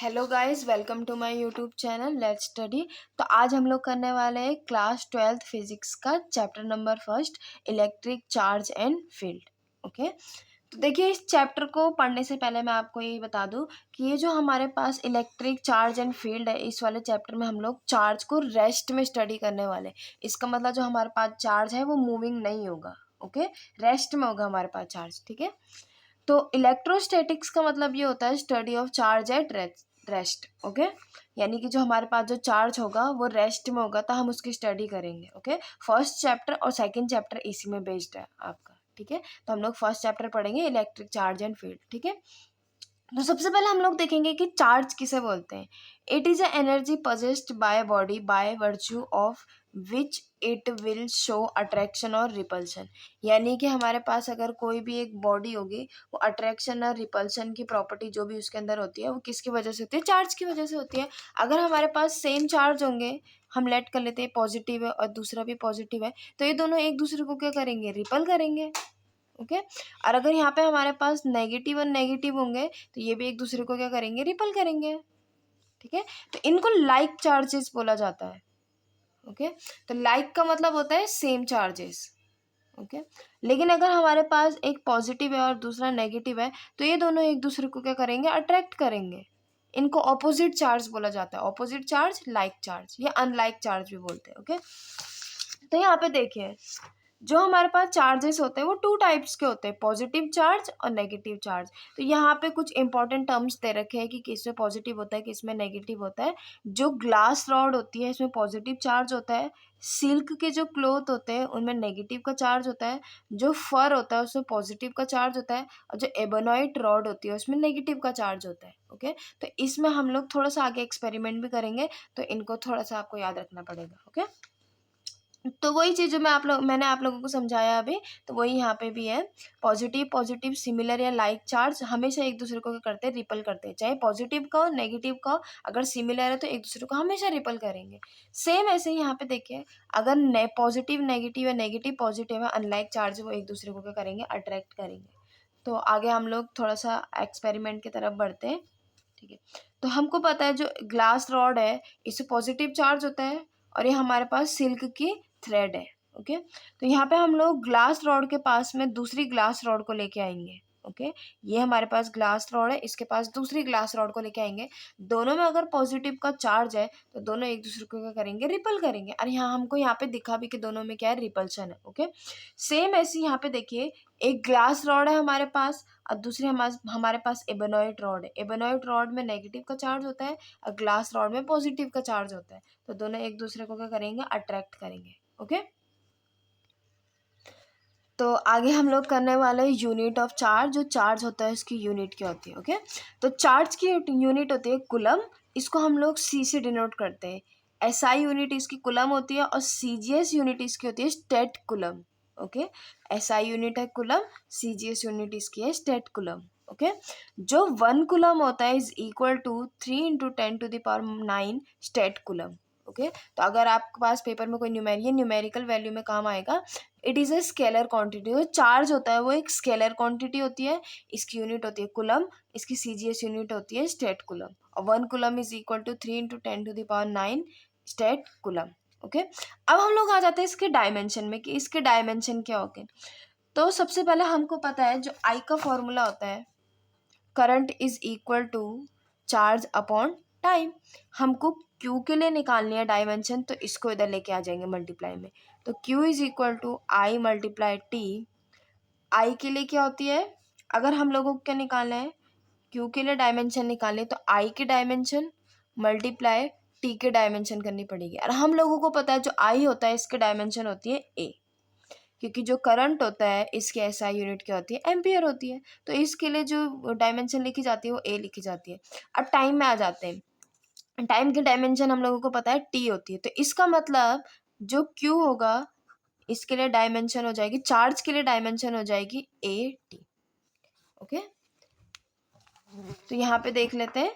Hello guys, welcome to my YouTube channel let's study. तो आज हम लोग करने वाले हैं क्लास 12th फिजिक्स का chapter number first, electric charge and field. Okay, तो देखिए, इस चैप्टर को पढ़ने से पहले मैं आपको ये बता दूं कि ये जो हमारे पास इलेक्ट्रिक चार्ज एंड फील्ड है, इस वाले चैप्टर में हम लोग चार्ज को रेस्ट में स्टडी करने वाले हैं। इसका मतलब जो हमारे पास चार्ज है वो मूविंग नहीं होगा। ओके, रेस्ट में होगा हमारे पास चार्ज। ठीक है, तो इलेक्ट्रोस्टैटिक्स का मतलब ये होता है study of charge at rest. Okay, यानी कि जो हमारे पास जो चार्ज होगा वो रेस्ट में होगा, तो हम उसकी स्टडी करेंगे। ओके, फर्स्ट चैप्टर और सेकंड चैप्टर इसी में बेस्ड है आपका। ठीक है, तो हम लोग फर्स्ट चैप्टर पढ़ेंगे इलेक्ट्रिक चार्ज एंड फील्ड। ठीक है, तो सबसे पहले हम लोग देखेंगे कि चार्ज किसे बोलते हैं। It is a energy possessed by body by virtue of which it will show attraction और रिपल्शन। यानी कि हमारे पास अगर कोई भी एक बॉडी होगी, वो अट्रैक्शन और रिपल्शन की प्रॉपर्टी जो भी उसके अंदर होती है वो किसकी वजह से होती है? चार्ज की वजह से होती है। अगर हमारे पास सेम चार्ज होंगे, हम लेट कर लेते हैं पॉजिटिव है और दूसरा भी पॉजिटिव है, तो ये दोनों एक दूसरे को क्या करेंगे? रिपल करेंगे। ओके, और अगर यहाँ पे हमारे पास नेगेटिव और नेगेटिव होंगे तो ये भी एक दूसरे को क्या करेंगे? रिपल करेंगे। ठीक है, तो इनको लाइक चार्जेस बोला जाता है। ओके, तो लाइक का मतलब होता है सेम चार्जेस। ओके, लेकिन अगर हमारे पास एक पॉजिटिव है और दूसरा नेगेटिव है, तो ये दोनों एक दूसरे को क्या करेंगे? अट्रैक्ट करेंगे। इनको ऑपोजिट चार्ज बोला जाता है। ऑपोजिट चार्ज लाइक चार्ज या अनलाइक चार्ज भी बोलते हैं। ओके, तो यहाँ पे देखिए, जो हमारे पास चार्जेस होते हैं वो टू टाइप्स के होते हैं, पॉजिटिव चार्ज और नेगेटिव चार्ज। तो यहाँ पे कुछ इंपॉर्टेंट टर्म्स दे रखे हैं कि किसमें पॉजिटिव होता है, किसमें नेगेटिव होता है। जो ग्लास रॉड होती है इसमें पॉजिटिव चार्ज होता है। सिल्क के जो क्लोथ होते हैं उनमें नेगेटिव का चार्ज होता है। जो फर होता है उसमें पॉजिटिव का चार्ज होता है। और जो एबोनाइट रॉड होती है उसमें नेगेटिव का चार्ज होता है। ओके, तो इसमें हम लोग थोड़ा सा आगे एक्सपेरिमेंट भी करेंगे, तो इनको थोड़ा सा आपको याद रखना पड़ेगा। ओके, तो वही चीज़ जो मैंने आप लोगों को समझाया अभी, तो वही यहाँ पे भी है। पॉजिटिव पॉजिटिव सिमिलर या लाइक चार्ज हमेशा एक दूसरे को क्या करते हैं? रिपल करते हैं। चाहे पॉजिटिव का हो नेगेटिव का हो, अगर सिमिलर है तो एक दूसरे को हमेशा रिपल करेंगे। सेम ऐसे ही यहाँ पे देखिए, अगर पॉजिटिव नेगेटिव है, नेगेटिव पॉजिटिव है, अनलाइक चार्ज, वो एक दूसरे को क्या करेंगे? अट्रैक्ट करेंगे। तो आगे हम लोग थोड़ा सा एक्सपेरिमेंट की तरफ बढ़ते हैं। ठीक है, तो हमको पता है जो ग्लास रॉड है इससे पॉजिटिव चार्ज होता है, और ये हमारे पास सिल्क की थ्रेड है। ओके, तो यहाँ पे हम लोग ग्लास रॉड के पास में दूसरी ग्लास रॉड को लेके आएंगे। ओके, ये हमारे पास ग्लास रॉड है, इसके पास दूसरी ग्लास रॉड को लेके आएंगे। दोनों में अगर पॉजिटिव का चार्ज है तो दोनों एक दूसरे को क्या करेंगे? रिपल करेंगे। और यहाँ हमको यहाँ पे दिखा भी कि दोनों में क्या है? रिपल्शन है। ओके, सेम ऐसे यहाँ पे देखिए, एक ग्लास रॉड है हमारे पास और दूसरी हमारे पास एबोनॉइड रॉड है। एबोनॉइड रॉड में नेगेटिव का चार्ज होता है और ग्लास रॉड में पॉजिटिव का चार्ज होता है। तो दोनों एक दूसरे को क्या करेंगे? अट्रैक्ट करेंगे। ओके, तो आगे हम लोग करने वाले यूनिट ऑफ चार्ज। जो चार्ज होता है उसकी यूनिट क्या होती है? ओके, तो चार्ज की यूनिट होती है कुलम। इसको हम लोग सी से डिनोट करते हैं। एसआई यूनिट इसकी कुलम होती है और सीजीएस यूनिट इसकी होती है state coulomb. Okay, SI unit है कुलम, सीजीएस यूनिट इसकी है स्टेट कुलम। ओके, जो 1 कुलम होता है is equal to 3 × 10⁹ state coulomb. Okay, तो अगर आपके पास पेपर में कोई न्यूमेरिकल वैल्यू में काम आएगा। It is a scalar quantity. जो चार्ज होता है वो एक स्केलर क्वांटिटी होती है। इसकी यूनिट होती है कुलम, इसकी सीजीएस यूनिट होती है स्टेट कुलम। और 1 coulomb is equal to 3 × 10⁹ state coulomb. Okay, अब हम लोग आ जाते हैं इसके डायमेंशन में कि इसके डायमेंशन क्या होंगे। तो सबसे पहले हमको पता है जो आई का फॉर्मूला होता है, current is equal to charge upon time. हमको क्यू के लिए निकालनी है डायमेंशन, तो इसको इधर लेके आ जाएंगे मल्टीप्लाई में। तो Q is equal to I multiply T. I के लिए क्या होती है? अगर हम लोगों को क्या निकालना है? क्यू के लिए डायमेंशन निकालने, तो आई के डायमेंशन मल्टीप्लाई टी के डायमेंशन करनी पड़ेगी। और हम लोगों को पता है जो आई होता है इसके डायमेंशन होती है ए, क्योंकि जो करंट होता है इसकी एसआई यूनिट क्या होती है? एम्पियर होती है। तो इसके लिए जो डायमेंशन लिखी जाती है वो ए लिखी जाती है। अब टाइम में आ जाते हैं। टाइम की डायमेंशन हम लोगों को पता है टी होती है। तो इसका मतलब जो क्यू होगा इसके लिए डायमेंशन हो जाएगी, चार्ज के लिए डायमेंशन हो जाएगी ए टी। ओके, तो यहाँ पे देख लेते हैं,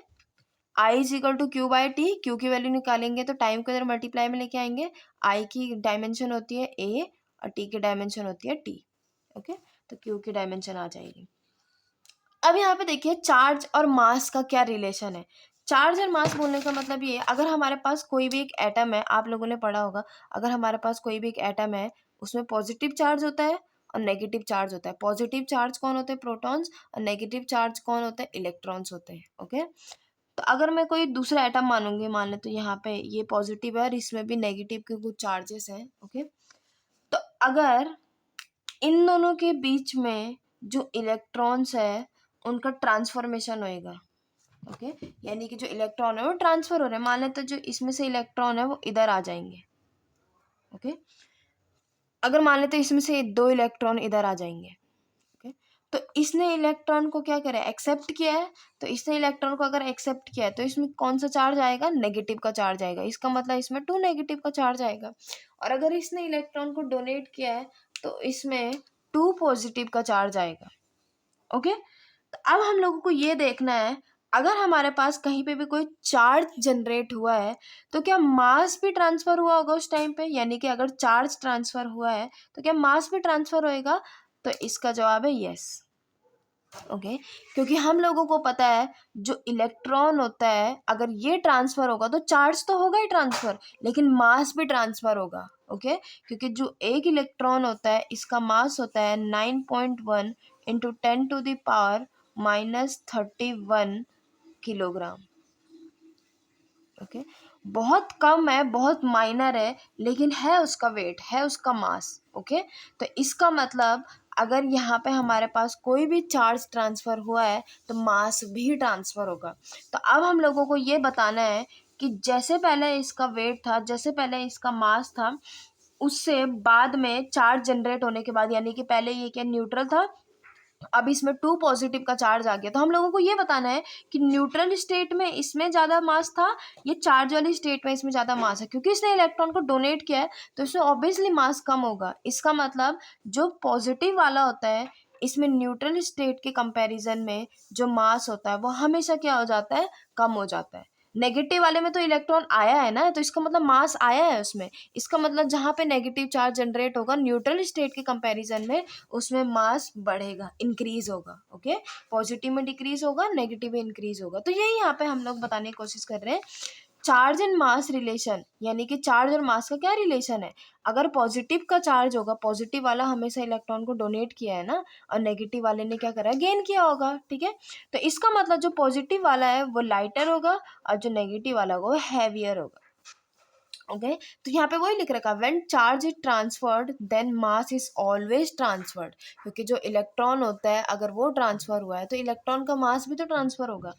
I is equal to Q by T. Q की वैल्यू निकालेंगे तो टाइम को इधर मल्टीप्लाई में लेके आएंगे। आई की डायमेंशन होती है ए और टी की डायमेंशन होती है टी। ओके, तो क्यू की डायमेंशन आ जाएगी। अब यहाँ पे देखिए चार्ज और मास का क्या रिलेशन है। चार्ज एंड मास बोलने का मतलब ये है, अगर हमारे पास कोई भी एक एटम है, आप लोगों ने पढ़ा होगा, अगर हमारे पास कोई भी एक एटम है, उसमें पॉजिटिव चार्ज होता है और नेगेटिव चार्ज होता है। पॉजिटिव चार्ज कौन होते हैं? प्रोटॉन्स, और नेगेटिव चार्ज कौन होते हैं? इलेक्ट्रॉन्स होते हैं। ओके, तो अगर मैं कोई दूसरा एटम मानूंगी, मान ले तो यहाँ पे ये पॉजिटिव है और इसमें भी नेगेटिव के कुछ चार्जेस हैं। ओके, तो अगर इन दोनों के बीच में जो इलेक्ट्रॉन्स है उनका ट्रांसफॉर्मेशन होएगा। ओके, यानी कि जो इलेक्ट्रॉन है वो ट्रांसफर हो रहे हैं, मान लेते जो इसमें से इलेक्ट्रॉन है वो इधर आ जाएंगे। ओके, अगर मान लेते इसमें से 2 इलेक्ट्रॉन इधर आ जाएंगे। ओके, तो इसने इलेक्ट्रॉन को क्या करा? एक्सेप्ट किया है। तो इसने इलेक्ट्रॉन को अगर एक्सेप्ट किया है तो इसमें कौन सा चार्ज आएगा? नेगेटिव का चार्ज आएगा। इसका मतलब इसमें 2 नेगेटिव का चार्ज आएगा। और अगर इसने इलेक्ट्रॉन को डोनेट किया है तो इसमें 2 पॉजिटिव का चार्ज आएगा। ओके, तो अब हम लोगों को ये देखना है, अगर हमारे पास कहीं पे भी कोई चार्ज जनरेट हुआ है तो क्या मास भी ट्रांसफर हुआ होगा उस टाइम पे? यानी कि अगर चार्ज ट्रांसफर हुआ है तो क्या मास भी ट्रांसफर होएगा? तो इसका जवाब है यस। ओके, क्योंकि हम लोगों को पता है जो इलेक्ट्रॉन होता है अगर ये ट्रांसफर होगा तो चार्ज तो होगा ही ट्रांसफर, लेकिन मास भी ट्रांसफर होगा। ओके, क्योंकि जो एक इलेक्ट्रॉन होता है इसका मास होता है 9.1 इंटू 10⁻⁻31 किलोग्राम। ओके, बहुत कम है, बहुत माइनर है, लेकिन है उसका वेट, है उसका मास। ओके, तो इसका मतलब अगर यहाँ पे हमारे पास कोई भी चार्ज ट्रांसफर हुआ है तो मास भी ट्रांसफर होगा। तो अब हम लोगों को ये बताना है कि जैसे पहले इसका वेट था, जैसे पहले इसका मास था, उससे बाद में चार्ज जनरेट होने के बाद, यानी कि पहले ये क्या न्यूट्रल था, अब इसमें 2 पॉजिटिव का चार्ज आ गया, तो हम लोगों को ये बताना है कि न्यूट्रल स्टेट में इसमें ज़्यादा मास था, ये चार्ज वाली स्टेट में इसमें ज़्यादा मास है। क्योंकि इसने इलेक्ट्रॉन को डोनेट किया है तो इसमें ऑब्वियसली मास कम होगा। इसका मतलब जो पॉजिटिव वाला होता है इसमें न्यूट्रल स्टेट के कंपैरिजन में जो मास होता है वो हमेशा क्या हो जाता है? कम हो जाता है। नेगेटिव वाले में तो इलेक्ट्रॉन आया है ना, तो इसका मतलब मास आया है उसमें। इसका मतलब जहाँ पे नेगेटिव चार्ज जनरेट होगा न्यूट्रल स्टेट के कंपैरिजन में, उसमें मास बढ़ेगा, इंक्रीज होगा। ओके, पॉजिटिव में डिक्रीज होगा, नेगेटिव में इंक्रीज होगा। तो यही यहाँ पे हम लोग बताने की कोशिश कर रहे हैं, चार्ज एंड मास रिलेशन, यानी कि चार्ज और मास का क्या रिलेशन है। अगर पॉजिटिव का चार्ज होगा, पॉजिटिव वाला हमेशा इलेक्ट्रॉन को डोनेट किया है ना, और नेगेटिव वाले ने क्या करा है? गेन किया होगा। ठीक है, तो इसका मतलब जो पॉजिटिव वाला है वो लाइटर होगा और जो नेगेटिव वाला होगा वो हैवियर होगा। ओके, तो यहाँ पे वही लिख रखा, when charge is transferred then mass is always transferred. क्योंकि जो इलेक्ट्रॉन होता है अगर वो ट्रांसफर हुआ है तो इलेक्ट्रॉन का मास भी तो ट्रांसफर होगा।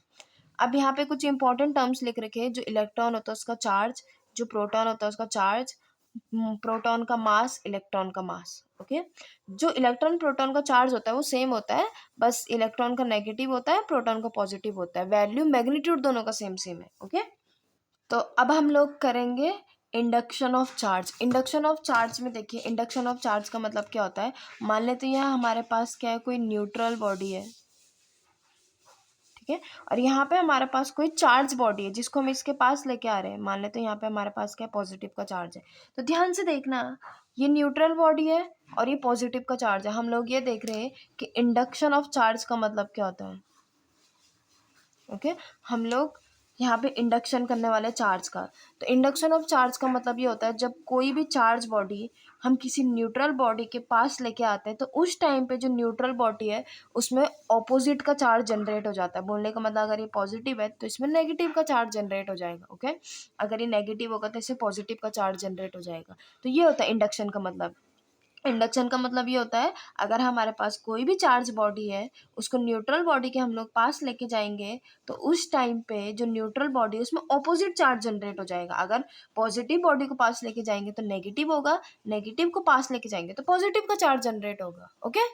अब यहाँ पे कुछ इंपॉर्टेंट टर्म्स लिख रखे हैं, जो इलेक्ट्रॉन होता है उसका चार्ज, जो प्रोटॉन होता है उसका चार्ज, प्रोटॉन का मास, इलेक्ट्रॉन का मास। ओके, जो इलेक्ट्रॉन प्रोटॉन का चार्ज होता है वो सेम होता है, बस इलेक्ट्रॉन का नेगेटिव होता है, प्रोटॉन का पॉजिटिव होता है, वैल्यू मैग्नीट्यूड दोनों का सेम सेम है। ओके, तो अब हम लोग करेंगे induction of charge. Induction of charge में देखिए, इंडक्शन ऑफ चार्ज का मतलब क्या होता है। मान लेते हैं यहाँ हमारे पास क्या है, कोई न्यूट्रल बॉडी है। ठीक है, और यहाँ पे हमारे पास कोई चार्ज बॉडी है जिसको हम इसके पास लेके आ रहे हैं। मान लेते हैं यहाँ पे हमारे पास क्या पॉजिटिव का चार्ज है। तो ध्यान से देखना, ये न्यूट्रल बॉडी है और ये पॉजिटिव का चार्ज है। हम लोग ये देख रहे हैं कि इंडक्शन ऑफ चार्ज का मतलब क्या होता है। ओके, हम लोग यहाँ पे इंडक्शन करने वाले चार्ज का। तो इंडक्शन ऑफ चार्ज का मतलब ये होता है जब कोई भी चार्ज बॉडी हम किसी न्यूट्रल बॉडी के पास लेके आते हैं तो उस टाइम पे जो न्यूट्रल बॉडी है उसमें ऑपोजिट का चार्ज जनरेट हो जाता है। बोलने का मतलब अगर ये पॉजिटिव है तो इसमें नेगेटिव का चार्ज जनरेट हो जाएगा। ओके, अगर ये नेगेटिव होगा तो इससे पॉजिटिव का चार्ज जनरेट हो जाएगा। तो ये होता है इंडक्शन का मतलब। इंडक्शन का मतलब ये होता है अगर हमारे पास कोई भी चार्ज बॉडी है उसको न्यूट्रल बॉडी के हम लोग पास लेके जाएंगे तो उस टाइम पे जो न्यूट्रल बॉडी है उसमें ऑपोजिट चार्ज जनरेट हो जाएगा। अगर पॉजिटिव बॉडी को पास लेके जाएंगे तो नेगेटिव होगा, नेगेटिव को पास लेके जाएंगे तो पॉजिटिव का चार्ज जनरेट होगा। ओके,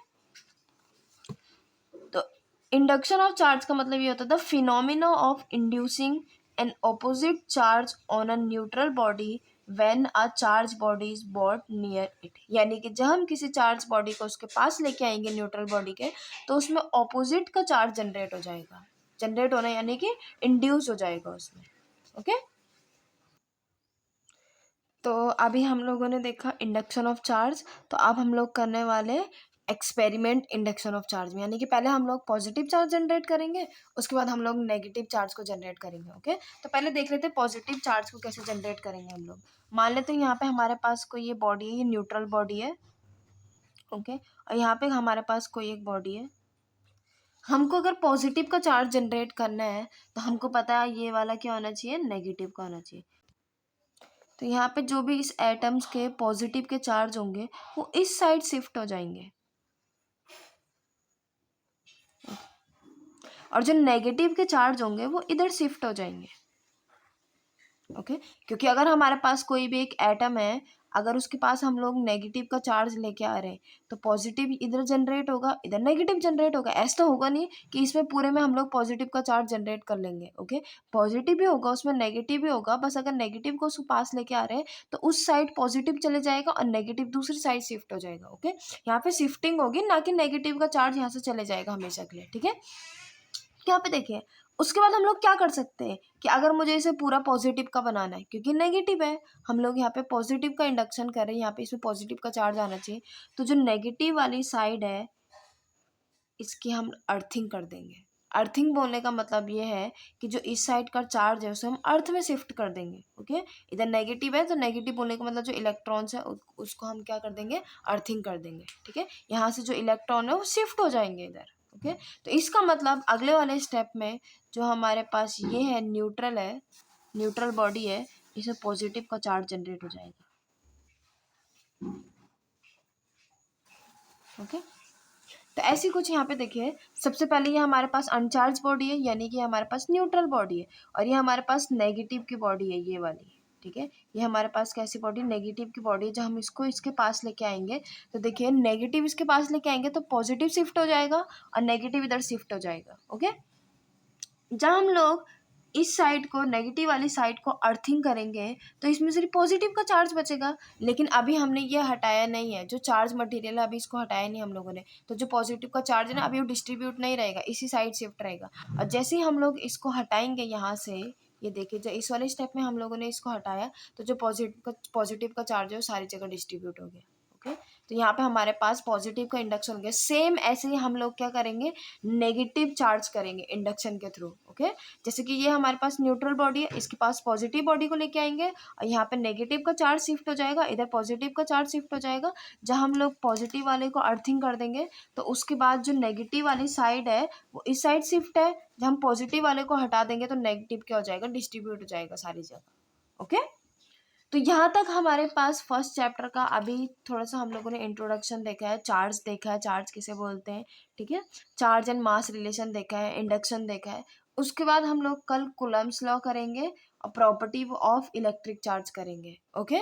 तो इंडक्शन ऑफ चार्ज का मतलब ये होता है the phenomena of inducing an opposite charge on a neutral body when a charge body is brought near it. यानी कि जब हम किसी चार्ज बॉडी को उसके पास लेके आएंगे न्यूट्रल बॉडी के तो उसमें ऑपोजिट का चार्ज जनरेट हो जाएगा। जनरेट होना यानी कि इंड्यूस हो जाएगा उसमें। ओके, तो अभी हम लोगों ने देखा इंडक्शन ऑफ चार्ज। तो अब हम लोग करने वाले एक्सपेरिमेंट इंडक्शन ऑफ चार्ज में, यानी कि पहले हम लोग पॉजिटिव चार्ज जनरेट करेंगे, उसके बाद हम लोग नेगेटिव चार्ज को जनरेट करेंगे। ओके, तो पहले देख लेते हैं पॉजिटिव चार्ज को कैसे जनरेट करेंगे हम लोग। मान लेते हैं यहाँ पे हमारे पास कोई ये बॉडी है, ये न्यूट्रल बॉडी है। ओके, और यहाँ पे हमारे पास कोई एक बॉडी है। हमको अगर पॉजिटिव का चार्ज जनरेट करना है तो हमको पता है ये वाला क्या होना चाहिए, नेगेटिव का होना चाहिए। तो यहाँ पे जो भी इस एटम्स के पॉजिटिव के चार्ज होंगे वो इस साइड शिफ्ट हो जाएंगे, और जो नेगेटिव के चार्ज होंगे वो इधर शिफ्ट हो जाएंगे। ओके, क्योंकि अगर हमारे पास कोई भी एक एटम है, अगर उसके पास हम लोग नेगेटिव का चार्ज लेके आ रहे हैं तो पॉजिटिव इधर जनरेट होगा, इधर नेगेटिव जनरेट होगा। ऐसा तो होगा नहीं कि इसमें पूरे में हम लोग पॉजिटिव का चार्ज जनरेट कर लेंगे। ओके, पॉजिटिव भी होगा उसमें, नेगेटिव भी होगा, बस अगर नेगेटिव को उसके पास लेके आ रहे हैं तो उस साइड पॉजिटिव चले जाएगा और नेगेटिव दूसरी साइड शिफ्ट हो जाएगा। ओके, यहाँ पे शिफ्टिंग होगी, ना कि नेगेटिव का चार्ज यहाँ से चले जाएगा हमेशा के लिए। ठीक है, यहाँ पे देखिए, उसके बाद हम लोग क्या कर सकते हैं कि अगर मुझे इसे पूरा पॉजिटिव का बनाना है, क्योंकि नेगेटिव है, हम लोग यहाँ पे पॉजिटिव का इंडक्शन कर रहे हैं, यहाँ पे इसमें पॉजिटिव का चार्ज आना चाहिए, तो जो नेगेटिव वाली साइड है इसकी हम अर्थिंग कर देंगे। अर्थिंग बोलने का मतलब ये है कि जो इस साइड का चार्ज है उसे हम अर्थ में शिफ्ट कर देंगे। ओके, इधर नेगेटिव है तो नेगेटिव बोलने का मतलब जो इलेक्ट्रॉन्स है उसको हम क्या कर देंगे, अर्थिंग कर देंगे। ठीक है, यहाँ से जो इलेक्ट्रॉन है वो शिफ्ट हो जाएंगे इधर। ओके, तो इसका मतलब अगले वाले स्टेप में जो हमारे पास ये है न्यूट्रल है, न्यूट्रल बॉडी है, इसमें पॉजिटिव का चार्ज जनरेट हो जाएगा। ओके, तो ऐसी कुछ यहाँ पे देखिए, सबसे पहले ये हमारे पास अनचार्ज बॉडी है, यानी कि हमारे पास न्यूट्रल बॉडी है, और ये हमारे पास नेगेटिव की बॉडी है, ये वाली। ठीक है, ये हमारे पास कैसी बॉडी, नेगेटिव की बॉडी है। जब हम इसको इसके पास लेके आएंगे तो देखिए, नेगेटिव इसके पास लेके आएंगे तो पॉजिटिव शिफ्ट हो जाएगा और नेगेटिव इधर शिफ्ट हो जाएगा। ओके, जब हम लोग इस साइड को, नेगेटिव वाली साइड को अर्थिंग करेंगे तो इसमें सिर्फ पॉजिटिव का चार्ज बचेगा, लेकिन अभी हमने ये हटाया नहीं है, जो चार्ज मटेरियल है अभी इसको हटाया नहीं हम लोगों ने, तो जो पॉजिटिव का चार्ज है ना अभी वो डिस्ट्रीब्यूट नहीं रहेगा, इसी साइड शिफ्ट रहेगा। और जैसे ही हम लोग इसको हटाएंगे यहाँ से, ये देखिए, जो इस वाले स्टेप में हम लोगों ने इसको हटाया तो जो पॉजिटिव का चार्ज है वो सारी जगह डिस्ट्रीब्यूट हो गया। ओके, तो यहाँ पे हमारे पास पॉजिटिव का इंडक्शन हो गया। सेम ऐसे ही हम लोग क्या करेंगे, नेगेटिव चार्ज करेंगे इंडक्शन के थ्रू। ओके, जैसे कि ये हमारे पास न्यूट्रल बॉडी है, इसके पास पॉजिटिव बॉडी को लेके आएंगे और यहाँ पे नेगेटिव का चार्ज शिफ्ट हो जाएगा, इधर पॉजिटिव का चार्ज शिफ्ट हो जाएगा। जब हम लोग पॉजिटिव वाले को अर्थिंग कर देंगे तो उसके बाद जो नेगेटिव वाली साइड है वो इस साइड शिफ्ट है, जब हम पॉजिटिव वाले को हटा देंगे तो नेगेटिव क्या हो जाएगा, डिस्ट्रीब्यूट हो जाएगा सारी जगह। ओके, तो यहाँ तक हमारे पास फर्स्ट चैप्टर का अभी थोड़ा सा हम लोगों ने इंट्रोडक्शन देखा है, चार्ज देखा है, चार्ज किसे बोलते हैं। ठीक है, चार्ज एंड मास रिलेशन देखा है, इंडक्शन देखा है। उसके बाद हम लोग कल कूलम्ब्स लॉ करेंगे और प्रॉपर्टी ऑफ इलेक्ट्रिक चार्ज करेंगे। ओके।